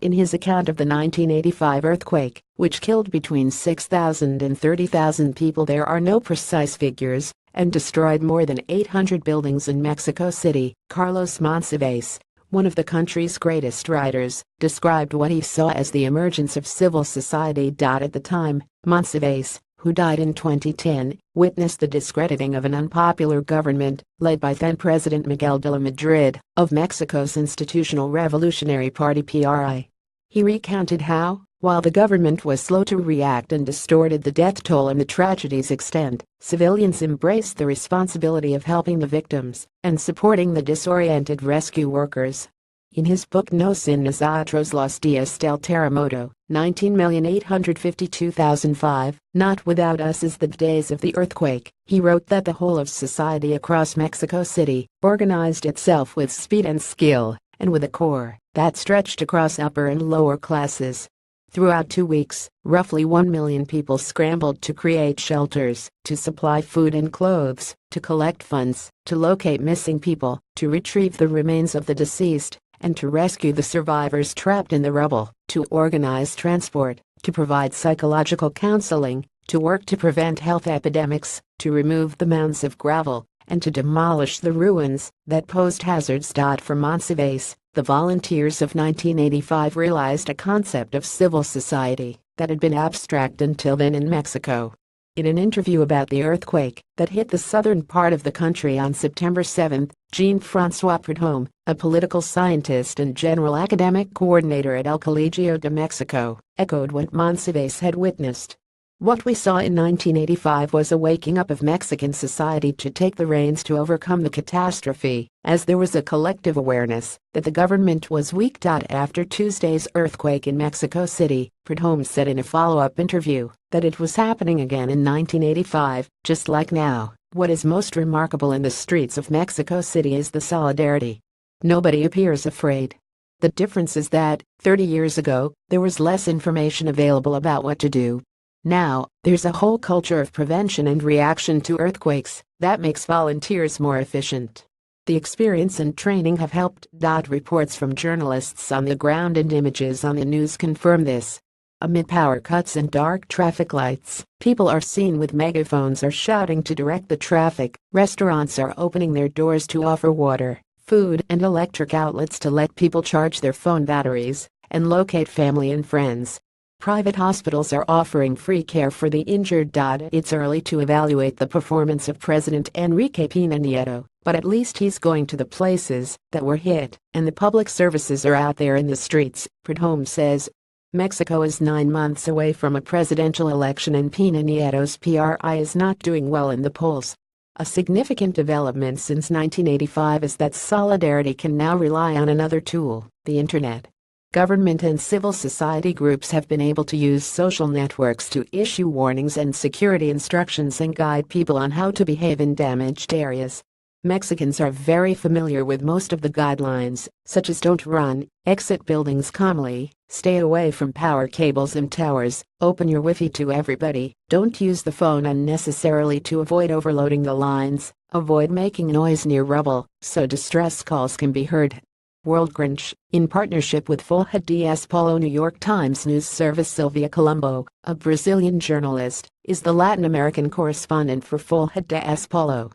In his account of the 1985 earthquake, which killed between 6,000 and 30,000 people, there are no precise figures, and destroyed more than 800 buildings in Mexico City. Carlos Monsivais, one of the country's greatest writers, described what he saw as the emergence of civil society. At the time, Monsivais, who died in 2010, witnessed the discrediting of an unpopular government, led by then-President Miguel de la Madrid, of Mexico's Institutional Revolutionary Party (PRI). He recounted how, while the government was slow to react and distorted the death toll and the tragedy's extent, civilians embraced the responsibility of helping the victims and supporting the disoriented rescue workers. In his book Nos en Nosotros los días del terremoto, 19,852,005, Not Without Us is the Days of the Earthquake, he wrote that the whole of society across Mexico City organized itself with speed and skill, and with a core that stretched across upper and lower classes. Throughout 2 weeks, roughly 1 million people scrambled to create shelters, to supply food and clothes, to collect funds, to locate missing people, to retrieve the remains of the deceased, and to rescue the survivors trapped in the rubble, to organize transport, to provide psychological counseling, to work to prevent health epidemics, to remove the mounds of gravel, and to demolish the ruins that posed hazards. For Monsivais, the volunteers of 1985 realized a concept of civil society that had been abstract until then in Mexico. In an interview about the earthquake that hit the southern part of the country on September 7, Jean-François Prudhomme, a political scientist and general academic coordinator at El Colegio de Mexico, echoed what Monsivais had witnessed. What we saw in 1985 was a waking up of Mexican society to take the reins to overcome the catastrophe, as there was a collective awareness that the government was weak. After Tuesday's earthquake in Mexico City, Prudhomme said in a follow-up interview that it was happening again in 1985, just like now. What is most remarkable in the streets of Mexico City is the solidarity. Nobody appears afraid. The difference is that, 30 years ago, there was less information available about what to do. Now, there's a whole culture of prevention and reaction to earthquakes that makes volunteers more efficient. The experience and training have helped. Reports from journalists on the ground and images on the news confirm this. Amid power cuts and dark traffic lights, people are seen with megaphones or shouting to direct the traffic. Restaurants are opening their doors to offer water, food, and electric outlets to let people charge their phone batteries and locate family and friends. Private hospitals are offering free care for the injured. It's early to evaluate the performance of President Enrique Peña Nieto, but at least he's going to the places that were hit, and the public services are out there in the streets, Prudhomme says. Mexico is 9 months away from a presidential election, and Peña Nieto's PRI is not doing well in the polls. A significant development since 1985 is that solidarity can now rely on another tool, the internet. Government and civil society groups have been able to use social networks to issue warnings and security instructions and guide people on how to behave in damaged areas. Mexicans are very familiar with most of the guidelines, such as don't run, exit buildings calmly, stay away from power cables and towers, open your Wi-Fi to everybody, don't use the phone unnecessarily to avoid overloading the lines, avoid making noise near rubble so distress calls can be heard. World Grinch, in partnership with Folha de S. Paulo. New York Times news service. Sylvia Colombo, a Brazilian journalist, is the Latin American correspondent for Folha de S. Paulo.